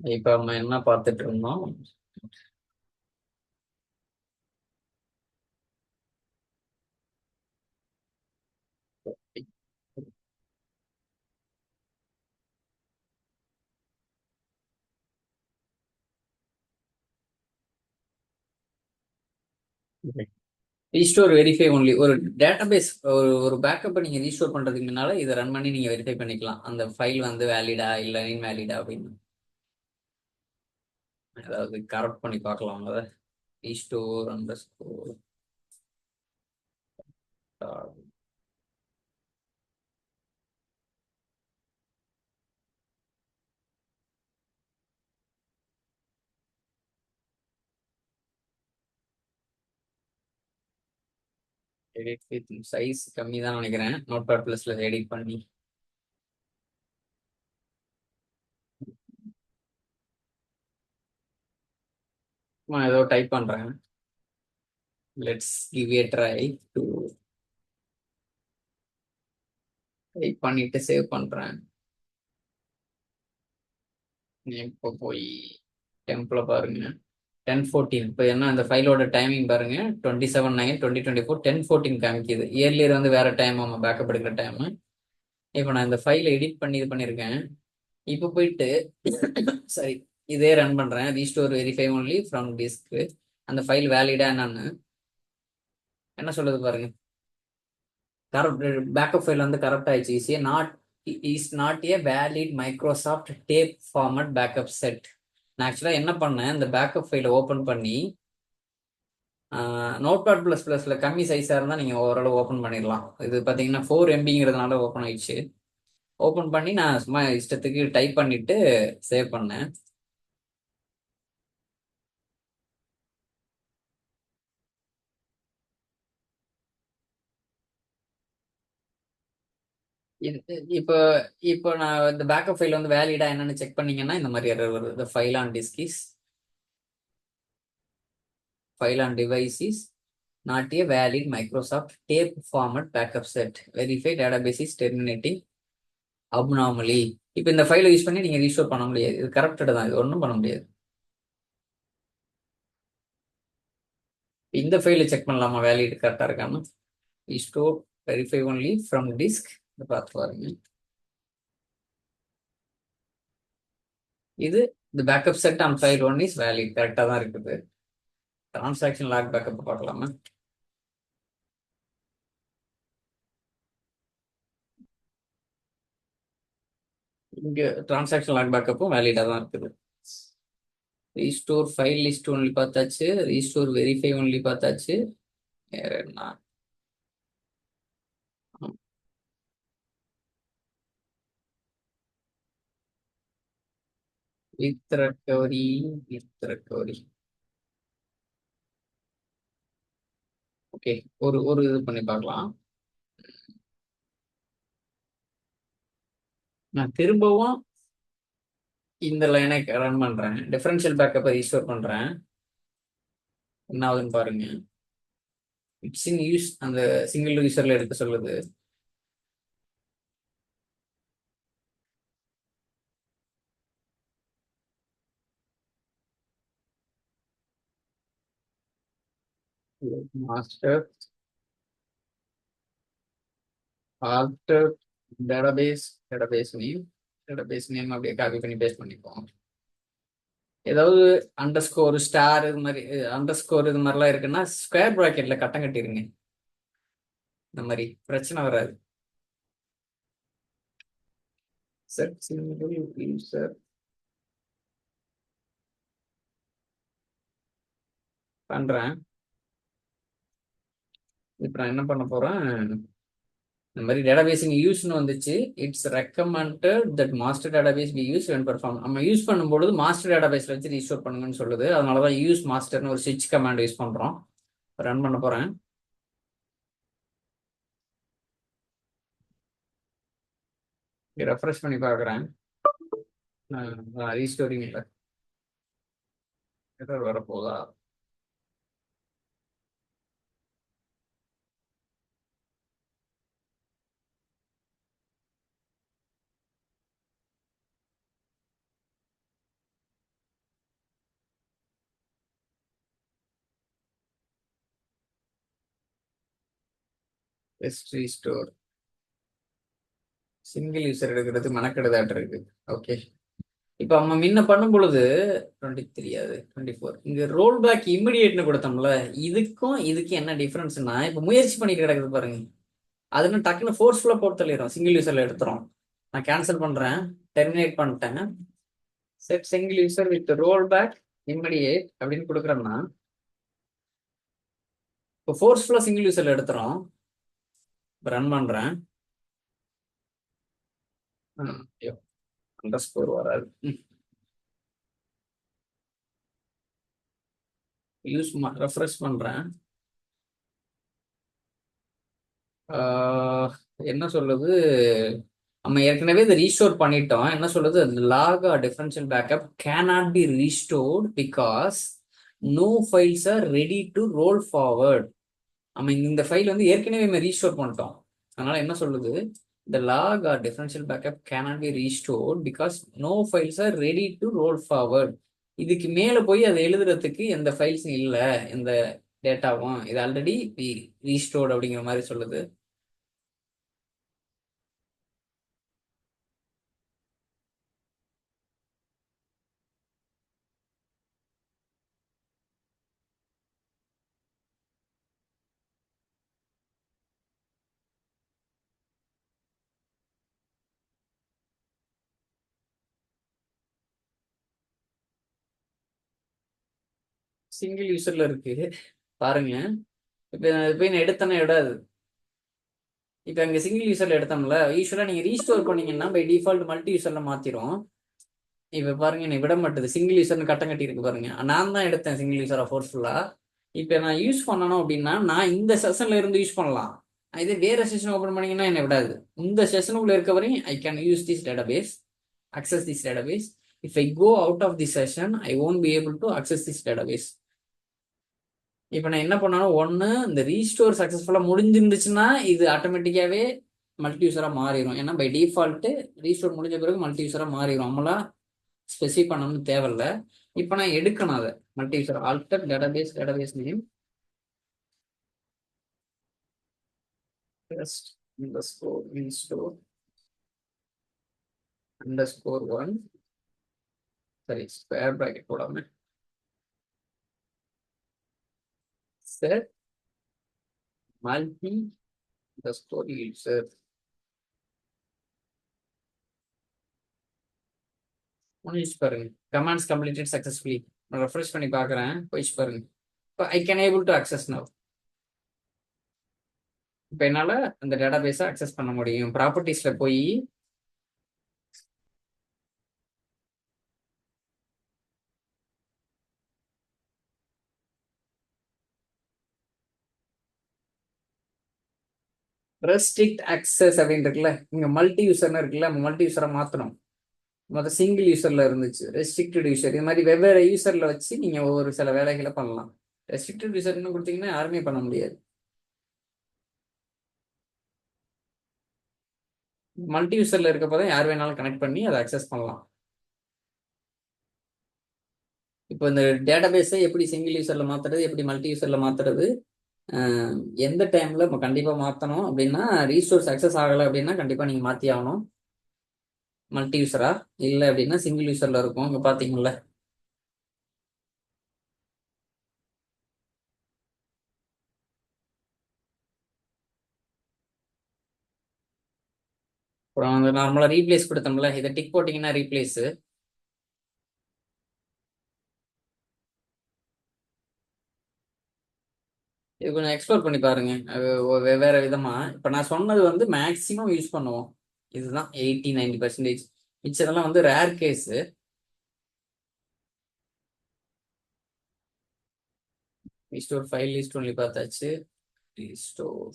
இப்ப நம்ம என்ன பார்த்துட்டு இருந்தோம்? ரீஸ்டோர் வெரிஃபை ஒன்லி ஒரு டேட்டாபேஸ் ஒரு ஒரு பேக்கப்பை நீங்க ரீஸ்டோர் பண்றதுக்கு முன்னால இதை ரன் பண்ணி நீங்க வெரிஃபை பண்ணிக்கலாம், அந்த ஃபைல் வந்து வேலிடா இல்ல இன்வேலிடா அப்படின்னு. அதாவது கரெக்ட் பண்ணி பார்க்கலாம் அதை. Restore under score edit with size கம்மி தான் நினைக்கிறேன், நோட் பேட் பிளஸ்ல எடிட் பண்ணி. நான் ஏதோ டைப் பண்றேன். Let's give A try to type பண்ணிட்டு சேவ் பண்றேன். இப்போ போய் டெம்ப்ல பாருங்க. 10:14. இப்போ என்ன இந்த ஃபைலோட டைமிங் பாருங்க, 27/9/2024 10:14 காமிக்குது. இயர்லியர் வந்து வேற டைம், நம்ம பேக்கப் எடுக்கிற டைம். இப்போ நான் இந்த ஃபைலை எடிட் பண்ணி இது பண்ணியிருக்கேன். இப்போ போயிட்டு சரி, இதே ரன் பண்றேன். Restore verify only from disk. அந்த ஃபைல் வேலிடா என்னன்னு என்ன சொல்லுது பாருங்க. கரெக்ட், பேக்கப் ஃபைல் வந்து கரெக்ட் ஆயிடுச்சு. Is not a valid Microsoft tape format backup set. நான் ஆக்சுவலாக என்ன பண்ணேன், இந்த பேக்கப் ஃபைலை ஓப்பன் பண்ணி நோட் பேட் ப்ளஸ் ப்ளஸ்ல கம்மி சைஸாக இருந்தால் நீங்கள் ஓரளவு ஓப்பன் பண்ணிடலாம். இது பார்த்தீங்கன்னா 4 MBங்கிறதுனால ஓப்பன் ஆயிடுச்சு. ஓப்பன் பண்ணி நான் சும்மா இஷ்டத்துக்கு டைப் பண்ணிட்டு சேவ் பண்ணேன். இப்போ இப்போ நான் இந்த பேக்கப் ஃபைல் வந்து வேலிடா என்னன்னு செக் பண்ணீங்கன்னா இந்த மாதிரி error வருது. The file on disk is file on device is not a valid Microsoft tape format backup set. Verify database is terminating abnormally. இப்போ இந்த ஃபைலை யூஸ் பண்ணி நீங்க ரீஸ்டோர் பண்ண முடியாது. இது கரெக்டட் தான், இது ஒன்றும் பண்ண முடியாது. இந்த ஃபைலை செக் பண்ணலாமா வேலிட் கரெக்டா இருக்கான்னு. Restore verify only from disk. இதை பார்த்து பாருங்க. இது இந்த backup set on file one is valid கரெக்டாக தான் இருக்குது. டிரான்சாக்ஷன் லாக் பேக்கப் பார்க்கலாமா. இங்க டிரான்சாக்ஷன் லாக் பேக்கப்பும் வேலிடா தான் இருக்குது. ரீஸ்டோர் ஃபைல் லிஸ்ட் ஒன்லி பார்த்தாச்சு, ரீஸ்டோர் வெரிஃபை ஒன்லி பார்த்தாச்சு. வேற என்ன? With recovery, with recovery. Okay, ஒரு ஒரு இது பண்ணி பார்க்கலாம். நான் திரும்பவும் இந்த லைனை ரன் பண்றேன், டிஃபரன்ஷியல் பேக்கப்பை ரீஸ்டோர் பண்றேன். என்ன ஆகுதுன்னு பாருங்க. இட்ஸ் இன் யூஸ் அந்த சிங்கிள் யூசர்ல எடுக்க சொல்லுது. Master alter database, database name அப்படியே காப்பி பண்ணி பேஸ்ட் பண்ணிப்போம். ஏதாவது அண்டர் ஸ்கோர் ஸ்டார் இது மாதிரி அண்டர் ஸ்கோர் இது மாதிரிலாம் இருக்குன்னா ஸ்கொயர் ப்ராக்கெட்ல கட்டம் கட்டிருங்க. இந்த மாதிரி பிரச்சனை வராது. செட் சிங்கிள் யூசர் பண்றேன். இப்போ நான் என்ன பண்ண போறேன், இந்த மாதிரி டேட்டாபேஸிங் யூஸ்னு வந்துச்சு. It's recommended that master database be use when perform. நம்ம யூஸ் பண்ணும்போது மாஸ்டர் டேட்டாபேஸ்ல வச்சு ரீஸ்டோர் பண்ணுங்கன்னு சொல்லுது. அதனால தான் யூஸ் மாஸ்டர்னு ஒரு ஸ்விட்ச் கமாண்ட் யூஸ் பண்றோம். ரன் பண்ண போறேன். ரெஃப்ரெஷ் பண்ணி பார்க்குறேன். ரீஸ்டோரிங் எரர் வரப்போதா. ரெஸ்ட் ரீஸ்டோர் சிங்கிள் யூசர் எடுக்கிறது மெனக்கெடுதாட்டு இருக்கு. ஓகே, இப்போ நம்ம முன்ன பண்ணும் பொழுது 23 அது 24 இங்க ரோல் பேக் இமிடியேட்னு கொடுத்தோம்ல, இதுக்கும் என்ன டிஃபரன்ஸ்னா, இப்போ முயற்சி பண்ணிட்டு கிடக்குது பாருங்க, அதுன்னு டக்குன்னு ஃபோர்ஸ்ஃபுல்லா போட்டு தள்ளிடும், சிங்கிள் யூசர்ல எடுத்துரும். நான் கேன்சல் பண்றேன், டெர்மினேட் பண்ணிட்டேன். Set single user with roll back immediate அப்படின்னு கொடுக்குறோம்னா, இப்போ ஃபோர்ஸ்ஃபுல்லா சிங்கிள் யூசர்ல எடுத்துரும். ரன் பண்றேன், அண்டர் ஸ்கோர் வராது. யூஸ் ரெஃப்ரெஷ் பண்றேன். என்ன சொல்லுது, நம்ம ஏற்கனவே இதை ரீஸ்டோர் பண்ணிட்டோம். என்ன சொல்லுது, log differential backup cannot be restored because no files are ready to roll forward. நம்ம இந்த ஃபைல் வந்து ஏற்கனவே நம்ம ரீஸ்டோர் பண்ணிட்டோம். அதனால என்ன சொல்லுது, the log or differential backup cannot be restored because no files are ready to roll forward. இதுக்கு மேல போய் அதை எழுதுறதுக்கு எந்த ஃபைல்ஸும் இல்லை, எந்த டேட்டாவும், இது ஆல்ரெடி ரீஸ்டோர்ட் அப்படிங்கிற மாதிரி சொல்லுது. சிங்கிள் யூசர்ல இருக்கு பாருங்க. இப்போ போய் நான் எடுத்தேன்னா விடாது. இப்போ அங்கே சிங்கிள் யூசர்ல எடுத்தோம்ல, யூஸ்வலாக நீங்கள் ரீஸ்டோர் பண்ணீங்கன்னா பை டிஃபால்ட் மல்டி யூசர்ல மாத்திரும். இப்போ பாருங்க, என்னை விட மாட்டேது, சிங்கிள் யூசர்னு கட்டம் கட்டி இருக்கு பாருங்க. நான் தான் எடுத்தேன் சிங்கிள் யூசரா ஃபோர்ஸ்ஃபுல்லா. இப்போ நான் யூஸ் பண்ணணும் அப்படின்னா நான் இந்த செஷன்ல இருந்து யூஸ் பண்ணலாம். இதே வேற செஷன் ஓப்பன் பண்ணீங்கன்னா என்ன விடாது. இந்த செஷனுக்குள்ள இருக்க வரையும் I can use this database, access this database. If I go out of the session I won't be able to access this database. இப்போ நான் என்ன பண்ணாலும், ஒன்று இந்த ரீஸ்டோர் சக்ஸஸ்ஃபுல்லாக முடிஞ்சிருந்துச்சுன்னா இது ஆட்டோமேட்டிக்காகவே மல்டி யூஸராக மாறிடும். ஏன்னா பை டிஃபால்ட்டு ரீஸ்டோர் முடிஞ்ச பிறகு மல்டி யூஸராக மாறிடும், நம்மளாம் ஸ்பெசிஃபை பண்ணணும்னு தேவையில்ல. இப்போ நான் எடுக்கணும் அதை multi user, alter database name test underscore in-store underscore 1, சரி ஸ்கொயர் ப்ராக்கெட் போடாம செட் மல்டி அண்டர்ஸ்கோர் யூசர். முடிச்சு பாருங்க, கமாண்ட்ஸ் கம்ப்ளீட்டட் சக்ஸஸ்ஃபுல்லி. நான் ரெஃப்ரெஷ் பண்ணி பார்க்குறேன், போயிடுச்சு பாருங்க. இப்போ I can able to access now. இப்போ என்னால் அந்த டேட்டாபேஸை அக்சஸ் பண்ண முடியும். ப்ராப்பர்ட்டிஸில் போய் ரெஸ்ட்ரிக்ட் அக்சஸ் அப்படின்னு இருக்குல்ல, இங்கே மல்டி யூசர்னு இருக்குல்ல, மல்டி யூசரை மாற்றணும். மொதல் சிங்கிள் யூசரில் இருந்துச்சு, ரெஸ்ட்ரிக்டட் யூசர். இது மாதிரி வெவ்வேறு யூசரில் வச்சு நீங்கள் ஒவ்வொரு சில வேலைகளை பண்ணலாம். ரெஸ்ட்ரிக்டட் யூசர்னு கொடுத்தீங்கன்னா யாருமே பண்ண முடியாது. மல்டி யூசரில் இருக்கப்போ தான் யார் வேணாலும் கனெக்ட் பண்ணி அதை அக்சஸ் பண்ணலாம். இப்போ இந்த டேட்டாபேஸை எப்படி சிங்கிள் யூசரில் மாற்றுறது, எப்படி மல்டி யூசரில் மாற்றுறது, எந்த டைமில் நம்ம கண்டிப்பாக மாற்றணும் அப்படின்னா, ரீசோர்ஸ் அக்சஸ் ஆகலை அப்படின்னா கண்டிப்பாக நீங்கள் மாற்றி ஆகணும் மல்டி யூசரா. இல்லை அப்படின்னா சிங்கிள் யூசரில் இருக்கும். இங்கே பார்த்தீங்களா, அப்புறம் வந்து நார்மலாக ரீப்ளேஸ் கொடுத்தோம்ல, இதை டிக் போட்டிங்கன்னா ரீப்ளேஸு. இது கொஞ்சம் எக்ஸ்ப்ளோர் பண்ணி பாருங்க, அது வெவ்வேறு விதமா. இப்போ நான் சொன்னது வந்து மேக்ஸிமம் யூஸ் பண்ணுவோம், இதுதான் 80-90%. மிச்சதெல்லாம் வந்து rare case. Restore file list only பார்த்தாச்சு, ரீஸ்டோர்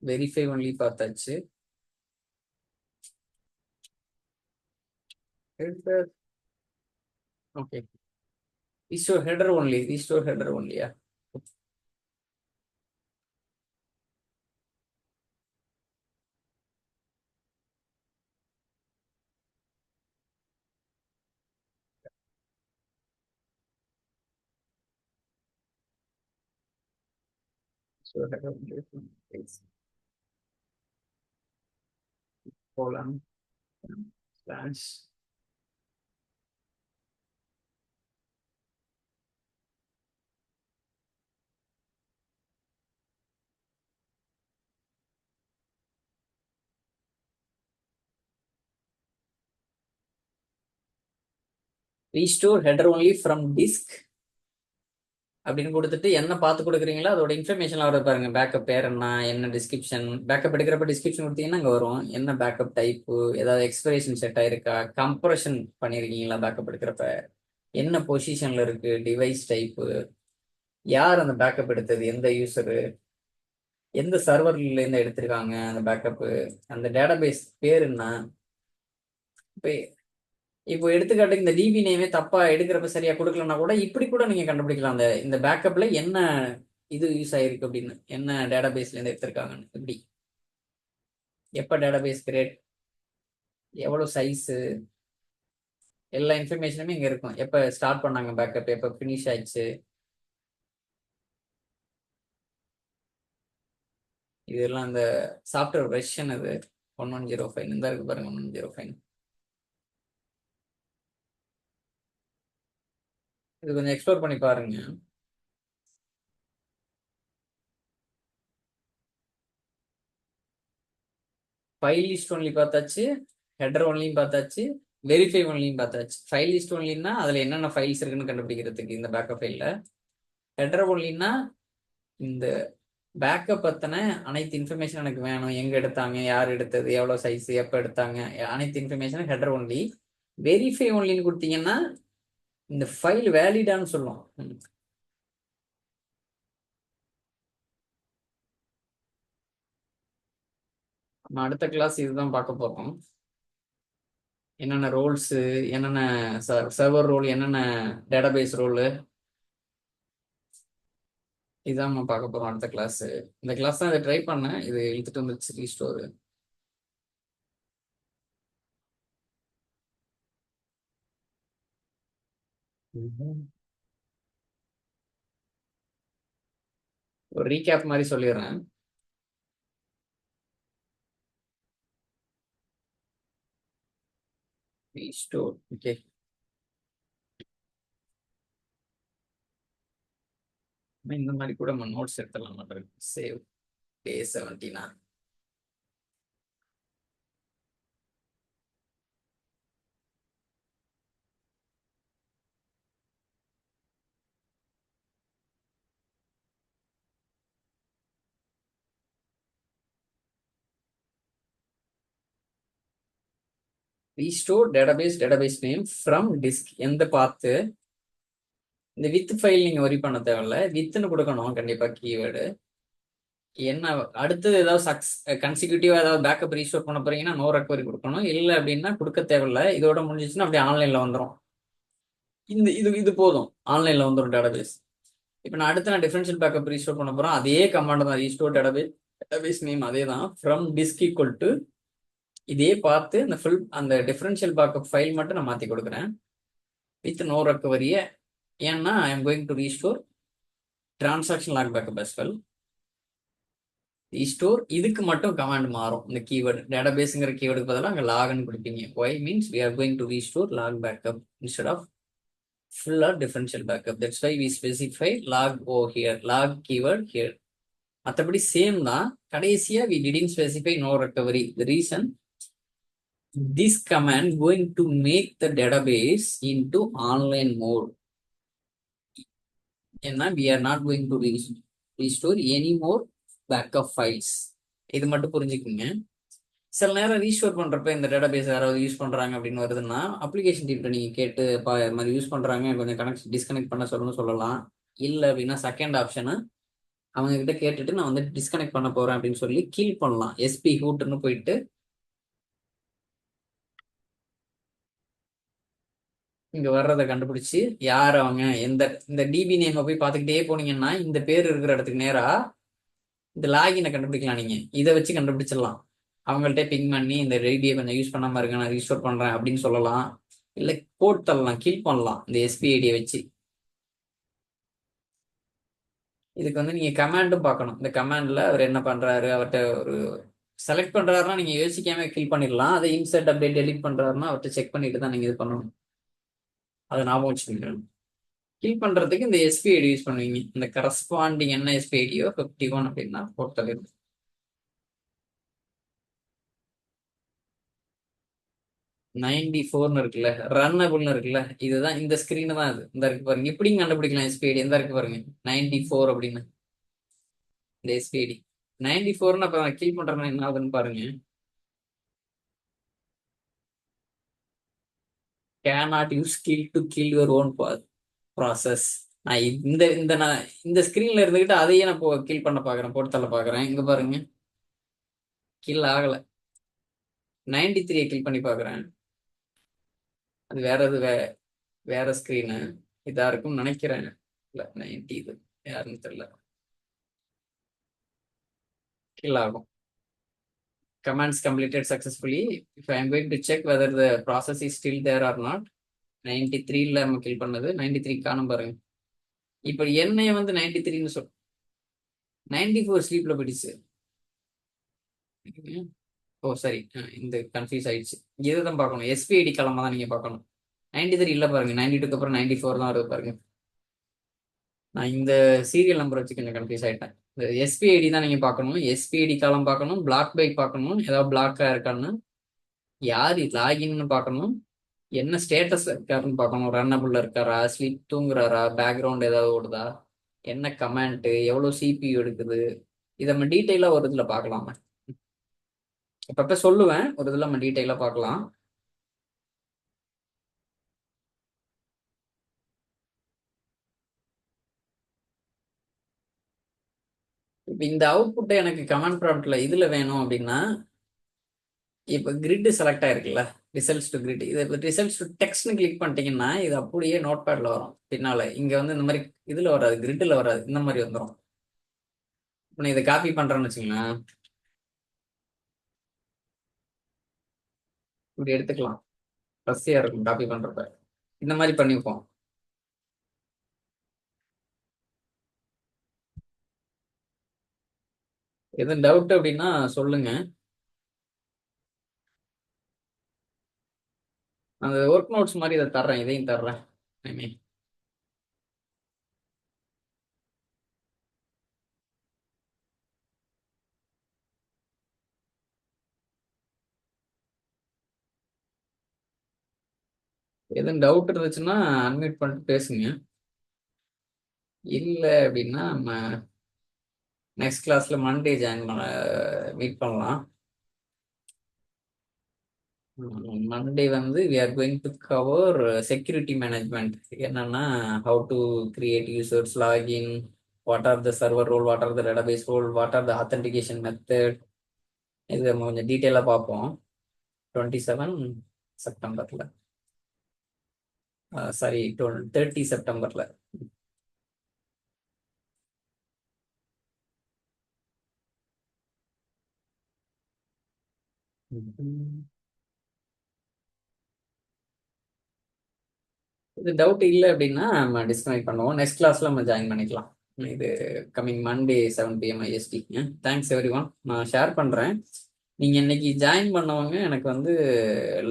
வெரிஃபை ஒன்லி பார்த்தாச்சு. Okay, restore header only, restore header ஒன்லியா. So header only from this column slash restore header only from disk அப்படின்னு கொடுத்துட்டு என்ன பார்த்து கொடுக்குறீங்களோ அதோட இன்ஃபர்மேஷன் வர பாருங்க. பேக்கப் பேர் என்ன டிஸ்கிரிப்ஷன், பேக்கப் எடுக்கிறப்ப டிஸ்கிரிப்ஷன் கொடுத்தீங்கன்னா அங்கே வரும் என்ன பேக்கப் டைப்பு, ஏதாவது எக்ஸ்பிரேஷன் செட் ஆயிருக்கா, கம்ப்ரஷன் பண்ணியிருக்கீங்களா பேக்கப் எடுக்கிறப்ப, என்ன பொசிஷன்ல இருக்கு, டிவைஸ் டைப்பு, யார் அந்த பேக்கப் எடுத்தது, எந்த யூசரு, எந்த சர்வர்ல இருந்து எடுத்திருக்காங்க அந்த பேக்கப்பு, அந்த டேட்டாபேஸ் பேர் என்ன. இப்போ இப்போ எடுத்துக்காட்டுக்கு இந்த டிபி நேமே தப்பா எடுக்கிறப்ப சரியா கொடுக்கலன்னா கூட இப்படி கூட நீங்க கண்டுபிடிக்கலாம் அந்த இந்த பேக்கப்ல என்ன இது யூஸ் ஆயிருக்கு அப்படின்னு, என்ன டேட்டாபேஸ்ல இருந்து எடுத்திருக்காங்கன்னு. இப்படி எப்ப டேட்டாபேஸ் கிரியேட், எவ்வளவு சைஸ், எல்லா இன்ஃபர்மேஷனுமே இங்க இருக்கும். எப்ப ஸ்டார்ட் பண்ணாங்க பேக்கப், எப்ப ஃபினிஷ் ஆயிடுச்சு, இதெல்லாம் அந்த சாஃப்ட்வேர் வெர்ஷன். அது 1105 இந்த இருக்கு பாருங்க, 1105. இது கொஞ்சம் எக்ஸ்ப்ளோர் பண்ணி பாருங்க. ஃபைல் லிஸ்ட் ஒன்லி பார்த்தாச்சு, ஹெடர் ஒன்லியும் பார்த்தாச்சு, வெரிஃபை ஒன்லியும் பார்த்தாச்சு. ஃபைல் லிஸ்ட் ஒன்லின்னா அதுல என்னென்ன ஃபைல்ஸ் இருக்குன்னு கண்டுபிடிக்கிறதுக்கு இந்த பேக்கப் ஃபைல்ல. ஹெடர் ஒன்லின்னா இந்த பேக்கப் பத்தின அனைத்து இன்ஃபர்மேஷன் எனக்கு வேணும், எங்க எடுத்தாங்க, யார் எடுத்தது, எவ்வளவு சைஸ், எப்ப எடுத்தாங்க, அனைத்து இன்ஃபர்மேஷன் ஹெடர் ஒன்லி. வெரிஃபை ஒன்லின்னு கொடுத்தீங்கன்னா இந்த ஃபைல் வேலிடான்னு சொல்லும். நம்ம அடுத்த கிளாஸ் இதுதான் பார்க்க போறோம். என்னென்ன ரோல்ஸ், என்னென்ன சர்வர் ரோல், என்னென்ன டேட்டாபேஸ் ரோல், இதுதான் நம்ம பார்க்க போறோம் அடுத்த கிளாஸ். இந்த கிளாஸ் தான் இதை ட்ரை பண்ணேன், இது இழுத்துட்டு வந்துச்சு ரீஸ்டோர். ஒரு ரீகேப் மாதிரி சொல்லிடுறேன். Restore okay. இந்த மாதிரி கூட நம்ம நோட்ஸ் எடுத்துடலாம் மாட்டேன். Save day 17 restore database name from disk. எந்த பார்த்து இந்த வித் ஃபைல் நீங்க ஒரி பண்ண தேவையில்ல, வித்னு கொடுக்கணும் கண்டிப்பா கீவேர்டு. என்ன அடுத்தது ஏதாவது கன்சிக்யூட்டிவா ஏதாவது பேக்கப் ரீஸ்டோர் பண்ண போறீங்கன்னா நோ ரெக்கவரி கொடுக்கணும். இல்லை அப்படின்னா கொடுக்க தேவையில்ல. இதோட முடிஞ்சிச்சுன்னா அப்படியே ஆன்லைன்ல வந்துடும். இது போதும், ஆன்லைன்ல வந்துடும் டேட்டாபேஸ். இப்போ நான் டிஃபரன்ஷியல் பேக்கப் ரீஸ்டோர் பண்ண போறோம். அதே கமாண்ட் தான், ரீஸ்டோர் டேட்டாபேஸ் நேம் அதே தான், ஃப்ரம் டிஸ்க் ஈக்குவல் டு இதே பார்த்து அந்த டிஃபரன்ஷியல் பேக்கப் ஃபைல் மட்டும் நான் மாத்தி கொடுக்குறேன் வித் நோ ரெக்கவரிய. ஏன்னா I am going to restore transaction log backup as well. ரீஸ்டோர் இதுக்கு மட்டும் கமாண்ட் மாறும். இந்த கீவேர்டு டேட்டாபேஸ்ங்கிற கீவேர்டுக்கு பதிலாக அங்கே லாக்னு கொடுப்பீங்க. Why means we are going to restore log backup instead of full or differential backup. That's why we specify log o here, log keyword here. மற்றபடி சேம் தான். கடைசியா we didn't specify no recovery. The reason this command going to make the database into online mode. ஏன்னா we are not going to restore any more backup files. இது மட்டும் புரிஞ்சுக்குங்க. சில நேரம் restore பண்றப்ப இந்த டேட்டாபேஸ் யாராவது யூஸ் பண்றாங்க அப்படின்னு வருதுன்னா அப்ளிகேஷன் டீம்ல நீங்க கேட்டு இது மாதிரி யூஸ் பண்றாங்க, கொஞ்சம் டிஸ்கனெக்ட் பண்ண சொல்லலாம். இல்லை அப்படின்னா செகண்ட் ஆப்ஷனு அவங்க கிட்ட கேட்டுட்டு நான் வந்து டிஸ்கனெக்ட் பண்ண போறேன் அப்படின்னு சொல்லி கீல் பண்ணலாம். எஸ்பி ஹூட்னு போயிட்டு இங்க வர்றதை கண்டுபிடிச்சு யார் அவங்க, இந்த டிபி நேம் போய் பார்த்துக்கிட்டே போனீங்கன்னா இந்த பேர் இருக்கிற இடத்துக்கு நேரா இந்த லாகினை கண்டுபிடிக்கலாம். நீங்க இதை வச்சு கண்டுபிடிச்சிடலாம். அவங்கள்ட்ட பிங் பண்ணி இந்த ரெடியை கொஞ்சம் யூஸ் பண்ணாம இருக்க, நான் ரீஸ்டோர் பண்றேன் அப்படின்னு சொல்லலாம். இல்லை கோட் தள்ளலாம், கில் பண்ணலாம் இந்த எஸ்பி ஐடியை வச்சு. இதுக்கு வந்து நீங்க கமாண்டும் பார்க்கணும். இந்த கமாண்ட்ல அவர் என்ன பண்றாரு, அவர்கிட்ட ஒரு செலக்ட் பண்றாருன்னா நீங்க யோசிக்காம கில் பண்ணிடலாம். அதை இன்சர்ட் அப்படியே டெலிட் பண்றாருன்னா அவர்கிட்ட செக் பண்ணிட்டு தான் நீங்க இது பண்ணணும். அதை ஞாபகம் வச்சுக்கோங்க. கில் பண்றதுக்கு இந்த எஸ்பி ஐடி யூஸ் பண்ணுவீங்க. இந்த கரஸ்பாண்டிங் என்ன எஸ்பி ஐடியோ 51 அப்படின்னா போட்டது. 94ன்னு இருக்குல்ல, ரன்னபிள்னு இருக்குல்ல, இதுதான் இந்த ஸ்கிரீனு தான் இது. இந்த இருக்கு பாருங்க. இப்படியும் கண்டுபிடிக்கலாம் எஸ்பி ஐடி. எந்த இருக்கு பாருங்க 94 அப்படின்னு இந்த எஸ்பி ஐடி 94ன்னு. அப்ப நான் கில் பண்றேன்னா என்ன ஆகுதுன்னு பாருங்க. cannot use kill to kill your own process. நான் இந்த இந்த நான் இந்த ஸ்கிரீன்ல இருந்துகிட்டு அதையே நான் கில் பண்ண பாக்குறேன், போட்டு தள்ள பாக்குறேன். இங்க பாருங்க, கில் ஆகல. 93 கில் பண்ணி பாக்குறேன். அது வேற இது, வேற ஸ்கிரீனு இதா இருக்கும்னு நினைக்கிறேன். இல்ல 90 இது யாருன்னு தெரியல. கில் ஆகும். Commands completed successfully. If I am going to check whether the process is still there or not. 93ல நம்ம கில் பண்ணது 93 காணும் பாருங்க. இப்ப என்னைய வந்து 93ன்னு 94 ஸ்லீப்ல போயிடுச்சு. ஓ சரி, இந்த கன்ஃபியூஸ் ஆயிடுச்சு. இதுதான் பார்க்கணும், எஸ்பிஐடி கிளம்ப தான் நீங்க பார்க்கணும். 93 இல்ல பாருங்க, 92க்கு அப்புறம் 94 தான் வருது பாருங்க. நான் இந்த சீரியல் நம்பர் வச்சு கொஞ்சம் கன்ஃபியூஸ் ஆயிட்டேன். இந்த எஸ்பிஐடி தான் நீங்க பார்க்கணும். எஸ்பிஐடி காலம் பார்க்கணும், பிளாக் பைக் பார்க்கணும், ஏதாவது பிளாக்கா இருக்கான்னு, யார் லாகின்னு பார்க்கணும், என்ன ஸ்டேட்டஸ் இருக்காருன்னு பார்க்கணும், ரன்னபுள்ள இருக்காரா, ஸ்லீப் தூங்குறாரா, பேக்ரவுண்ட் ஏதாவது ஓடுதா, என்ன கமெண்ட், எவ்வளவு சிபியூ எடுக்குது, இதை நம்ம டீட்டெயிலா ஒரு இதுல பார்க்கலாமா. அப்பப்ப சொல்லுவேன், ஒரு இதுல நம்ம டீட்டெயிலா பார்க்கலாம். இப்ப இந்த அவுட்புட்டை எனக்கு கமாண்ட் ப்ராம்ப்ட்ல இதுல வேணும் அப்படின்னா, இப்ப கிரிட் செலக்ட் ஆயிருக்குல்ல, ரிசல்ட்ஸ் டு கிரிட், இது ரிசல்ட்ஸ் டு டெக்ஸ்ட்னு கிளிக் பண்ணிட்டீங்கன்னா இது அப்படியே நோட் பேட்ல வரும். பின்னால இங்க வந்து இந்த மாதிரி இதுல வராது, கிரிட்ல வராது, இந்த மாதிரி வந்துடும். இப்போ நான் இதை காப்பி பண்றேன்னு வச்சுங்களேன், இப்படி எடுத்துக்கலாம், வசதியா இருக்கும் காப்பி பண்றப்ப. இந்த மாதிரி பண்ணிப்போம். எதுவும் டவுட் அப்படின்னா சொல்லுங்க. அந்த ஒர்க் நோட்ஸ் மாதிரி இதை தர்றேன், இதையும் தர்றேன். ஐ மீன் எதுவும் டவுட் இருந்துச்சுன்னா அன்மியூட் பண்ணிட்டு பேசுங்க. இல்லை அப்படின்னா நம்ம நெக்ஸ்ட் கிளாஸ்ல மண்டே ஜாயின் பண்ண மீட் பண்ணலாம். மண்டே வந்து we are going to cover security management. என்னன்னா how to create users, login, what are the server role, what are the database role, what are the authentication method, இது நம்ம கொஞ்சம் டீட்டெயிலாக பார்ப்போம். 27 செப்டம்பர்ல, sorry 30 செப்டம்பர்ல. இது டவுட் இல்லை அப்படின்னா நம்ம டிஸ்கனெக்ட் பண்ணுவோம். நெக்ஸ்ட் கிளாஸ்ல நம்ம ஜாயின் பண்ணிக்கலாம். இது coming Monday 7 PM IST. Thanks every one. நான் ஷேர் பண்றேன். நீங்க இன்னைக்கு ஜாயின் பண்ணவங்க எனக்கு வந்து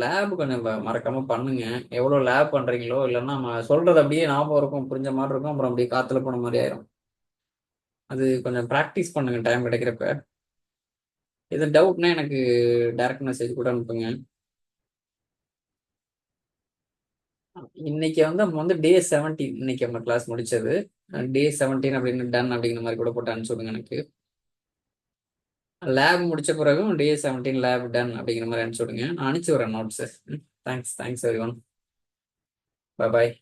லேப் கொஞ்சம் மறக்காம பண்ணுங்க. எவ்வளவு லேப் பண்றீங்களோ, இல்லைன்னா நம்ம சொல்றது அப்படியே ஞாபகம் இருக்கும், புரிஞ்ச மாதிரி இருக்கும், அப்புறம் அப்படியே காத்துல போன மாதிரி ஆயிரும். அது கொஞ்சம் ப்ராக்டிஸ் பண்ணுங்க டைம் கிடைக்கிறப்ப. இது டவுட்னா எனக்கு டைரக்ட் மெசேஜ் கூட அனுப்புங்க. இன்னைக்கு வந்து நம்ம வந்து டே 17, இன்னைக்கு நம்ம கிளாஸ் முடிச்சது டே 17 அப்படின்னு டன் அப்படிங்கிற மாதிரி கூட போட்டு அனுப்பிச்சு விடுங்க எனக்கு. லேப் முடிச்ச பிறகும் டே 17 லேப் டன் அப்படிங்கிற மாதிரி அனுப்பிச்சு விடுங்க. நான் அனுப்பிச்சு விடுறேன் நோட்ஸ். Thanks everyone. பாய்.